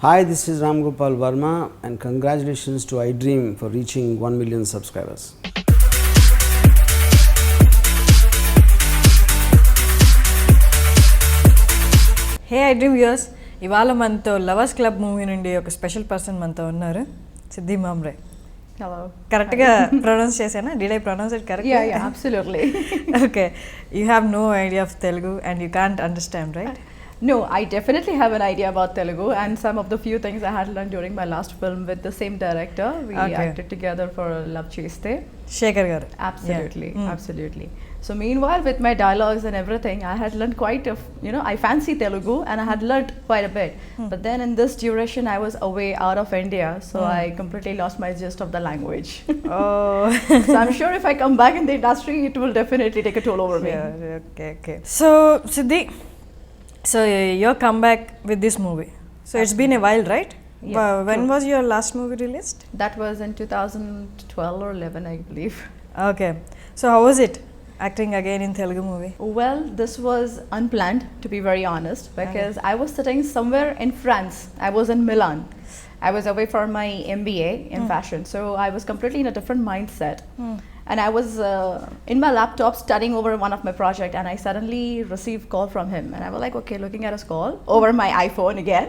Hi, this is Ram Gopal Verma and congratulations to iDream for reaching 1 million subscribers. Hey iDream viewers, ఇవాళ మనతో lovers club movie నుండి ఒక special person మనతో ఉన్నారు, సిద్ధి మామ్రే. Hello. కరెక్ట్గా pronounce చేశానా? Did I pronounce it correctly? Yeah, absolutely. Okay. You have no idea of Telugu and you can't understand, right? No, I definitely have an idea about Telugu and some of the few things I had learned during my last film with the same director. We acted together for Love Cheste. Shekhar garu. Absolutely, absolutely. So meanwhile, with my dialogues and everything, I had learned quite a, I fancy Telugu and I had learned quite a bit. But then in this duration, I was away out of India, so I completely lost my gist of the language. Oh. So I'm sure if I come back in the industry, it will definitely take a toll over me. Yeah, okay. So, Siddhi, so your comeback with this movie. So it's been a while, right? Yeah, When true. was your last movie released? That was in 2012 or 11, I believe. Okay. So how was it acting again in Telugu movie? Well, this was unplanned, to be very honest, because I was sitting somewhere in France. I was in Milan. I was away for my MBA in fashion, so I was completely in a different mindset. And I was in my laptop studying over one of my project, and I suddenly received call from him, and I was like, okay, looking at his call over my iPhone again.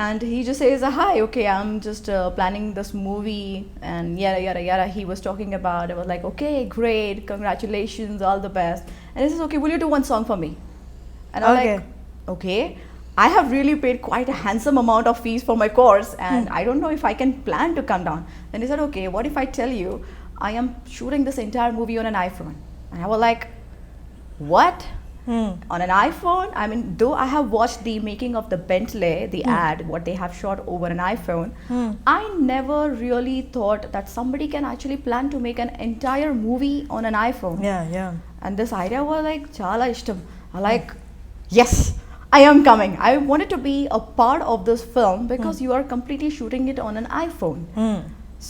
And he just says, hi, okay, I'm just planning this movie and yada yada yada. He was talking about, I was like, okay, great, congratulations, all the best. And he says, okay, will you do one song for me? And I'm Okay. like, okay, I have really paid quite a handsome amount of fees for my course, and I don't know if I can plan to come down. Then he said, okay, what if I tell you I am shooting this entire movie on an iPhone? And I was like, what? On an iPhone? I mean, though I have watched the making of the Bentley, the ad, what they have shot over an iPhone, I never really thought that somebody can actually plan to make an entire movie on an iPhone. Yeah. And this idea was like, chala ishtam. I like, yes, I am coming. I wanted to be a part of this film because you are completely shooting it on an iPhone.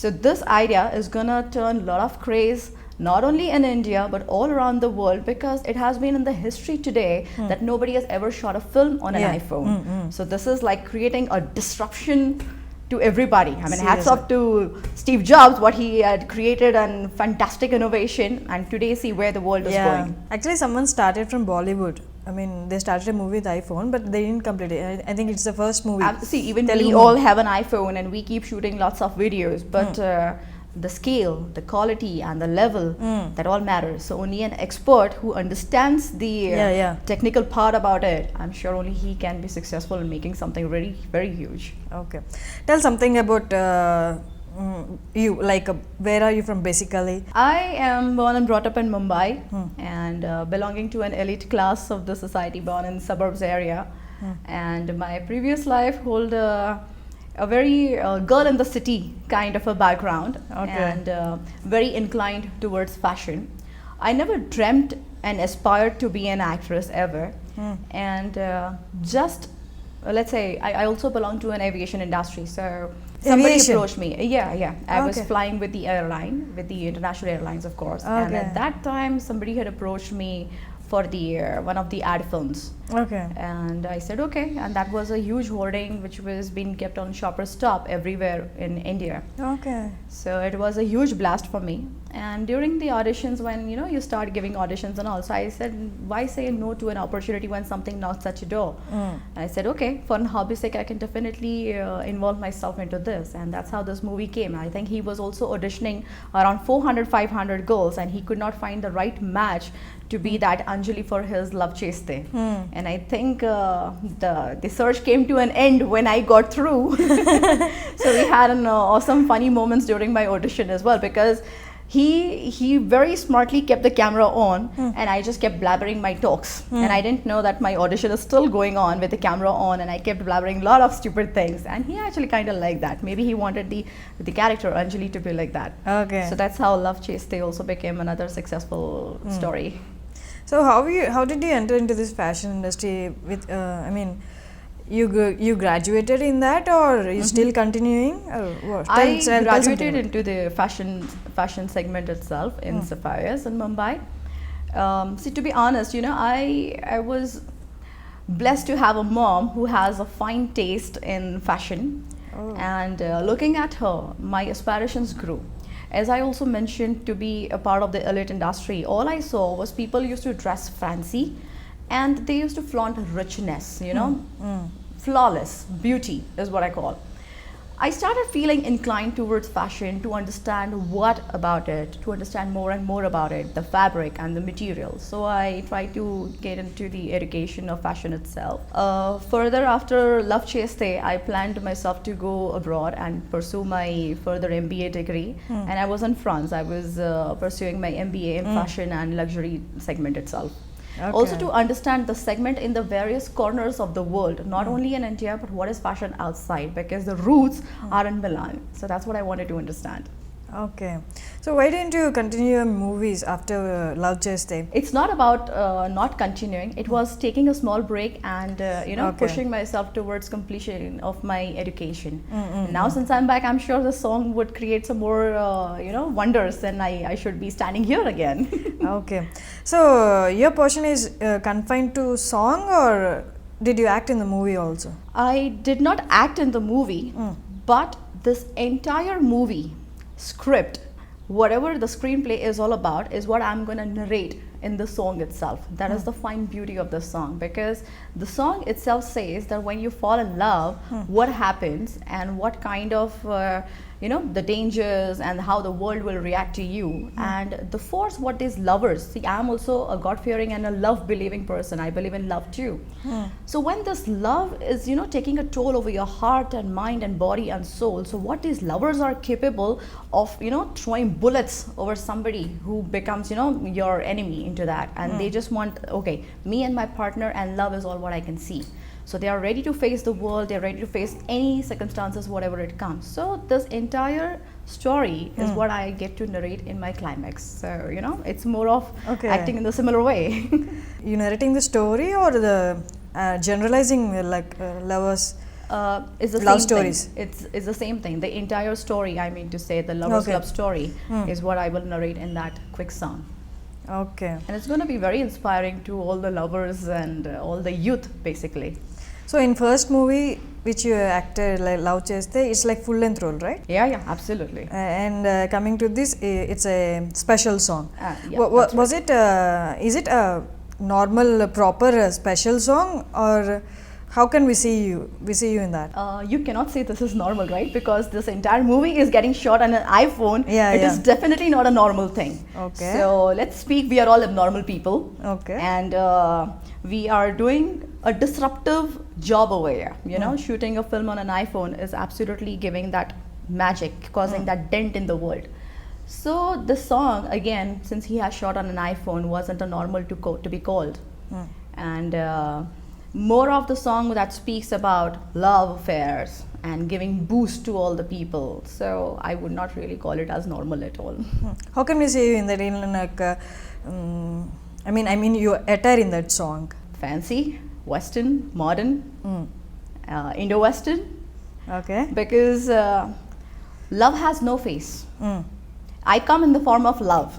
So this idea is gonna turn a lot of craze, not only in India but all around the world, because it has been in the history today that nobody has ever shot a film on an iPhone. So this is like creating a disruption to everybody. I mean, hats off to Steve Jobs, what he had created and fantastic innovation, and today see where the world is going. Actually, someone started from Bollywood. I mean, they started a movie with iPhone, but they didn't complete it. I think it's the first movie. See, even Telugu we movie. all have an iPhone and we keep shooting lots of videos, but the scale, the quality and the level, that all matters. So only an expert who understands the technical part about it, I'm sure only he can be successful in making something very, very huge. Okay. Tell something about you, like where are you from basically? I am born and brought up in Mumbai and belonging to an elite class of the society, born in suburbs area. And my previous life hold a very girl in the city kind of a background, and very inclined towards fashion. I never dreamt and aspired to be an actress ever. And just let's say I also belong to an aviation industry, so somebody Aviation? approached me. Yeah. I was Okay. flying with the airline, with the international airlines, of course. And Okay. at that time, somebody had approached me for the one of the ad films. Okay. And I said okay, and that was a huge hoarding which was being kept on Shoppers Stop everywhere in India. Okay. So it was a huge blast for me. And during the auditions, when you start giving auditions and all, so I said, why say no to an opportunity when something knocks at your door? I said, okay, for an hobby's sake, I can definitely involve myself into this. And that's how this movie came. I think he was also auditioning around 400, 500 girls, and he could not find the right match to be that Anjali for his Love Cheste. And I think the search came to an end when I got through. So we had an awesome funny moments during my audition as well, because he very smartly kept the camera on and I just kept blabbering my talks, and I didn't know that my audition is still going on with the camera on, and I kept blabbering a lot of stupid things, and he actually kind of liked that. Maybe he wanted the character Anjali to be like that. Okay. So that's how Love Cheste also became another successful story. So how did you enter into this fashion industry with I mean, you graduated in that, or you still continuing, or what? I tell graduated something into the fashion segment itself in Sapphires in Mumbai. See, to be honest, I was blessed to have a mom who has a fine taste in fashion. Oh. And looking at her, my aspirations grew. As I also mentioned, to be a part of the elite industry, all I saw was people used to dress fancy and they used to flaunt richness, you know, flawless beauty is what I call. I started feeling inclined towards fashion to understand what about it, to understand more and more about it, the fabric and the material. So I tried to get into the education of fashion itself. Further, after Love Cheste, I planned myself to go abroad and pursue my further MBA degree. And I was in France. I was pursuing my MBA in fashion and luxury segment itself. Also to understand the segment in the various corners of the world, not only in India, but what is fashion outside, because the roots are in Milan. So that's what I wanted to understand. Okay. So why didn't you continue your movies after Love Cheste? It's not about not continuing. It was taking a small break and pushing myself towards completion of my education. Now since I'm back, I'm sure the song would create some more wonders, and I should be standing here again. Okay. So your portion is confined to song, or did you act in the movie also? I did not act in the movie, but this entire movie script, whatever the screenplay is all about, is what I'm going to narrate in the song itself. That is the fine beauty of the song, because the song itself says that when you fall in love, what happens and what kind of the dangers and how the world will react to you, and the force what these lovers see. I'm also a God-fearing and a love-believing person. I believe in love too. So when this love is taking a toll over your heart and mind and body and soul, so what these lovers are capable of throwing bullets over somebody who becomes your enemy into that, and they just want, okay, me and my partner and love is all what I can see. So they are ready to face the world, they're ready to face any circumstances, whatever it comes. So this entire story is what I get to narrate in my climax. So, it's more of acting in the similar way. You narrating the story or the generalizing lovers? Is the love same stories. thing. It's the same thing. The entire story, I mean to say, the lover's love story is what I will narrate in that quick song. Okay. And it's going to be very inspiring to all the lovers and all the youth, basically. So in first movie which you acted, like Love Cheste, it's like full length role, right? Yeah, absolutely. And coming to this, it's a special song. Yeah, Was it? Is it a normal, proper special song, or how can we see you? We see you in that. You cannot say this is normal, right? Because this entire movie is getting shot on an iPhone. It is definitely not a normal thing. Okay. So let's speak. We are all abnormal people. Okay. And we are doing a disruptive job over here. Shooting a film on an iPhone is absolutely giving that magic, causing that dent in the world. So this song, again, since he has shot on an iPhone, wasn't a normal to be called. And more of the song that speaks about love affairs and giving boost to all the people. So I would not really call it as normal at all. How can we see you in that? I mean, your attire in that song. Fancy, Western, modern, Indo-Western. Okay. Because love has no face. I come in the form of love.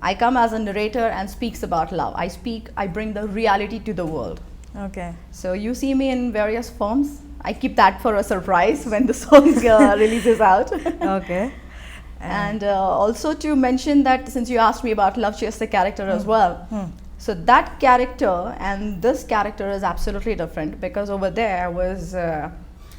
I come as a narrator and speaks about love. I bring the reality to the world. Okay. So you see me in various forms. I keep that for a surprise when the song releases out. Okay. And also to mention that, since you asked me about Love Cheste character as well, so that character and this character is absolutely different, because over there was a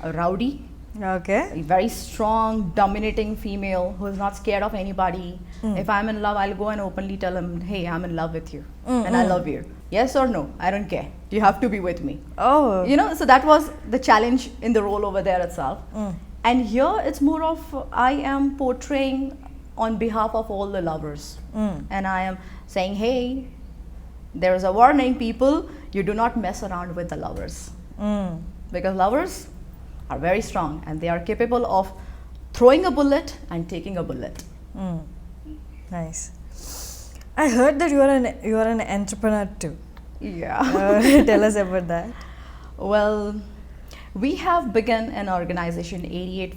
rowdy, Okay. a very strong, dominating female who is not scared of anybody. If I'm in love, I'll go and openly tell him, hey, I'm in love with you and I love you. Yes or no, I don't care. You have to be with me. Oh. So that was the challenge in the role over there itself. And here it's more of, I am portraying on behalf of all the lovers. And I am saying, hey, there is a warning, people, you do not mess around with the lovers. Because lovers are very strong and they are capable of throwing a bullet and taking a bullet. Nice. I heard that you are an entrepreneur too. Yeah. Tell us about that. Well, we have begun an organization, 88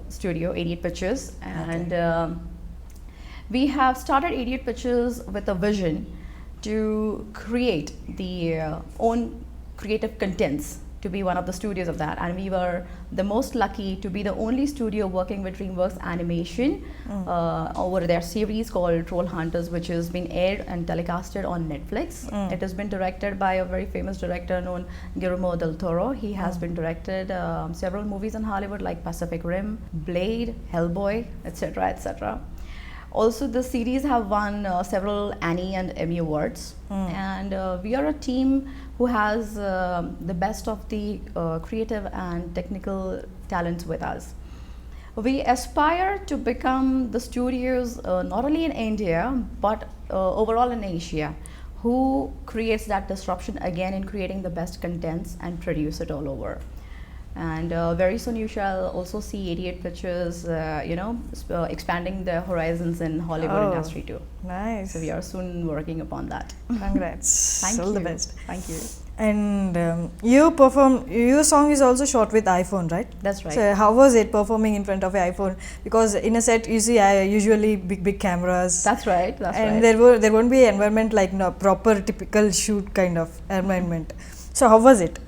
Studio, 88 Pictures, and we have started 88 Pictures with a vision to create the own creative contents to be one of the studios of that, and we were the most lucky to be the only studio working with DreamWorks Animation over their series called Troll Hunters, which has been aired and telecasted on Netflix. It has been directed by a very famous director known Guillermo del Toro. He has been directed several movies in Hollywood like Pacific Rim, Blade, Hellboy, etc., etc. Also, the series have won several Annie and Emmy Awards, and we are a team who has the best of the creative and technical talents with us. We aspire to become the studios not only in India but overall in Asia, who creates that disruption again in creating the best contents and produce it all over. And very soon you shall also see 88 Pictures, expanding their horizons in Hollywood industry too. Nice. So we are soon working upon that. Congrats. Thank All you. the best. Thank you. And your song is also shot with iPhone, right? That's right. So how was it performing in front of an iPhone? Because in a set you see usually big cameras. That's right. That's and right. there won't be an environment like proper typical shoot kind of environment. So how was it?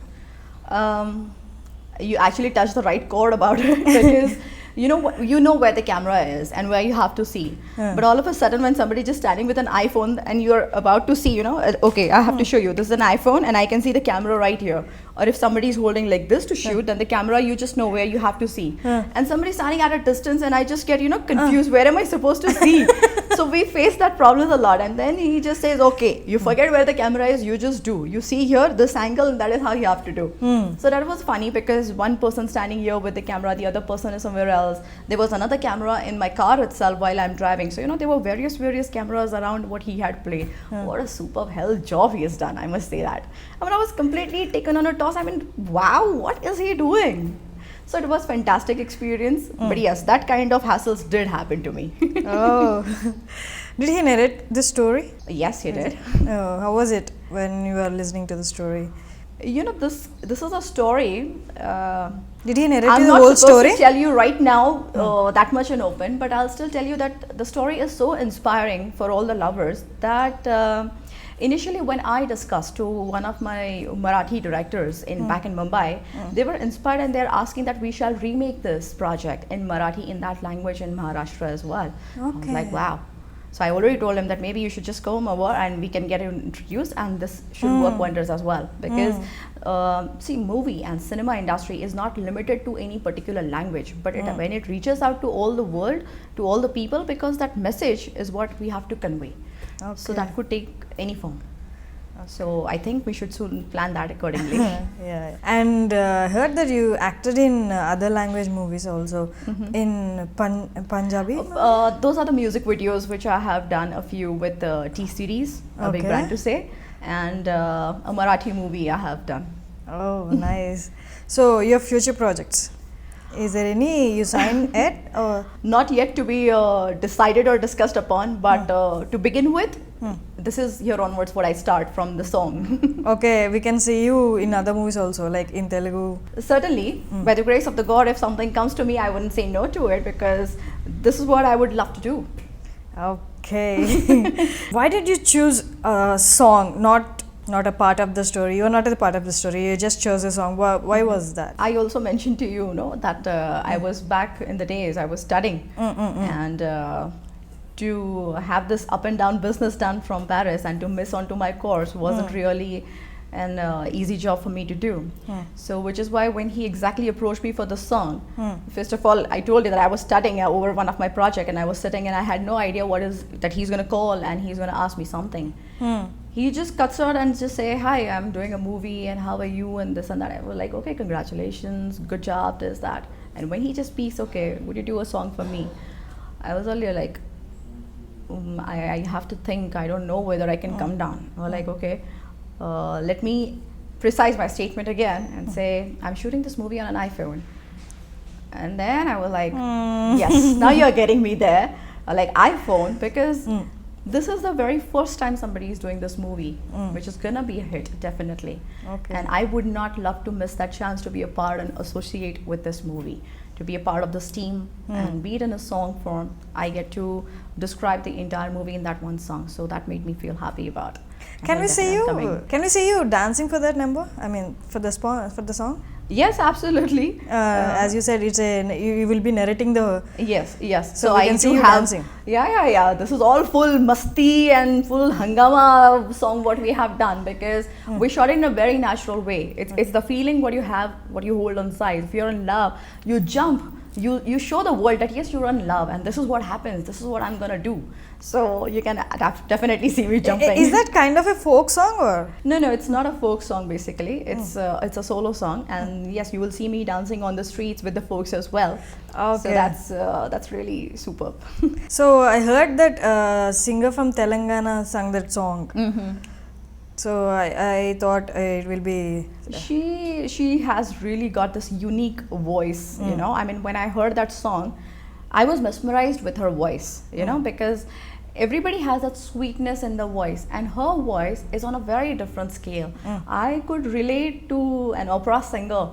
You actually touched the right chord about it because you know where the camera is and where you have to see. But all of a sudden, when somebody just standing with an iPhone and you're about to see, okay, I have to show you. This is an iPhone and I can see the camera right here. Or if somebody is holding like this to shoot, then the camera, you just know where you have to see. And somebody standing at a distance and I just get, confused. Where am I supposed to see? So we face that problem a lot. And then he just says, okay, you forget where the camera is, you just do. You see here, this angle, and that is how you have to do. So that was funny because one person standing here with the camera, the other person is somewhere else. There was another camera in my car itself while I'm driving. So, there were various cameras around what he had played. What a superb hell job he has done, I must say that. I mean, I was completely taken on a toss. I mean, wow, what is he doing? So it was fantastic experience. But yes, that kind of hassles did happen to me. Oh, did he narrate the story? Yes, he did. Oh, how was it when you were listening to the story? This is a story. Did he narrate I'm the not whole supposed story? to tell you right now that much in open, but I'll still tell you that the story is so inspiring for all the lovers that initially when I discussed to one of my Marathi directors back in Mumbai, they were inspired and they're asking that we shall remake this project in Marathi in that language in Maharashtra as well. I was like, wow. So I already told him that maybe you should just come over and we can get it introduced and this should work wonders as well. Because see, movie and cinema industry is not limited to any particular language, but when it reaches out to all the world, to all the people, because that message is what we have to convey. Okay. So that could take any form. So I think we should soon plan that accordingly. Yeah. And heard that you acted in other language movies also, in Punjabi? Those are the music videos which I have done a few with T-Series, a big Okay. brand to say, and a Marathi movie I have done. Oh, nice. So your future projects, is there any you signed yet? Or? Not yet to be decided or discussed upon, but to begin with, this is here onwards what I start from the song. Okay, we can see you in other movies also, like in Telugu. Certainly, by the grace of the God, if something comes to me, I wouldn't say no to it because this is what I would love to do. Okay. Why did you choose a song, not a part of the story? You are not a part of the story, you just chose a song. Why was that? I also mentioned to you, that I was back in the days, I was studying and to have this up and down business done from Paris and to miss onto my course wasn't really an easy job for me to do. So which is why when he exactly approached me for the song, first of all, I told you that I was studying over one of my projects and I was sitting and I had no idea what is that he's going to call and he's going to ask me something. He just cuts out and just say, hi, I'm doing a movie and how are you and this and that. I was like, okay, congratulations, good job, this, that. And when he just speaks, okay, would you do a song for me? I was earlier like, I have to think, I don't know whether I can come down. I was like, okay, let me precise my statement again and say, I'm shooting this movie on an iPhone. And then I was like, yes, now you're getting me there. Like iPhone, because this is the very first time somebody is doing this movie, which is gonna be a hit, definitely. Okay. And I would not love to miss that chance to be a part and associate with this movie. to be a part of this team, and be it in a song form, I get to describe the entire movie in that one song. So that made me feel happy about. Can we see you? Coming. Can we see you dancing for that number? I mean, for the song. Yes, absolutely. As you said, it's you will be narrating the. Yes, yes. So we can see you dancing. Yeah. This is all full masti and full hangama song what we have done, because we shot it in a very natural way. It's the feeling what you have, what you hold on side. If you're in love, you jump. You show the world that yes, you're in love, and this is what happens. This is what I'm gonna do. So you can definitely see me jumping. Is that kind of a folk song or? No, it's not a folk song. Basically, it's a solo song, and yes, you will see me dancing on the streets with the folks as well. Okay. So that's really superb. So I heard that a singer from Telangana sang that song. So I thought it will be. She has really got this unique voice. You know, I mean, when I heard that song, I was mesmerized with her voice. You know, because everybody has that sweetness in the voice, and her voice is on a very different scale. I could relate to an opera singer,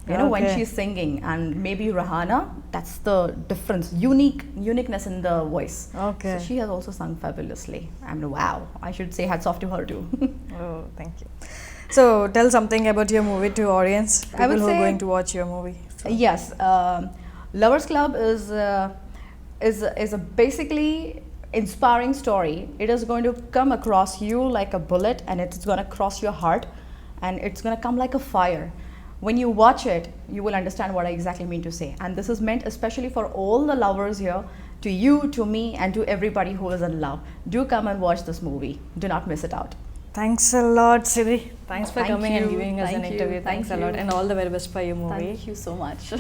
you know, when Okay. she's singing, and maybe Rahana. That's the difference, uniqueness in the voice. Okay. So she has also sung fabulously. I mean, wow! I should say hats off to her too. Oh, thank you. So tell something about your movie to audience. People I would who are say- going to watch your movie. Yes, Lovers Club is a basically inspiring story. It is going to come across you like a bullet, and it's going to cross your heart, and it's going to come like a fire. When you watch it, you will understand what I exactly mean to say. And this is meant especially for all the lovers here, to you, to me, and to everybody who is in love. Do come and watch this movie. Do not miss it out. Thanks a lot, Siri. Thanks for Thank coming and you. giving us an Thank you. interview. Thanks Thank a lot, you. and all the very best for your movie. Thank you so much.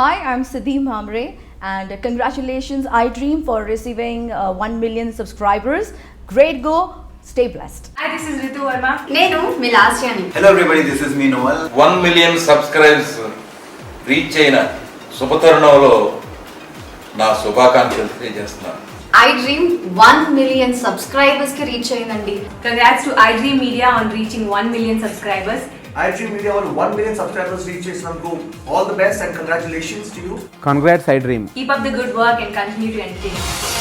Hi, I'm Siddhi Mamre, and congratulations, iDream, for receiving 1 million subscribers. Great go. Stay blessed. Hi, this is Ritu Verma. నేను మిలాసియాని. Hello everybody, this is me Noel. 1 million subscribes reach అయిన శుభతరుణంలో నా శుభాకాంక్షలు తెలియజేస్తున్నాను. I dream 1 million subscribers కి reach అయిందండి. Congrats to iDream Media on reaching 1 million subscribers. iDream Media వాళ్ళు 1 million subscribers reach చేసినందుకు all the best and congratulations to you. Congrats, iDream. Keep up the good work and continue to entertain us.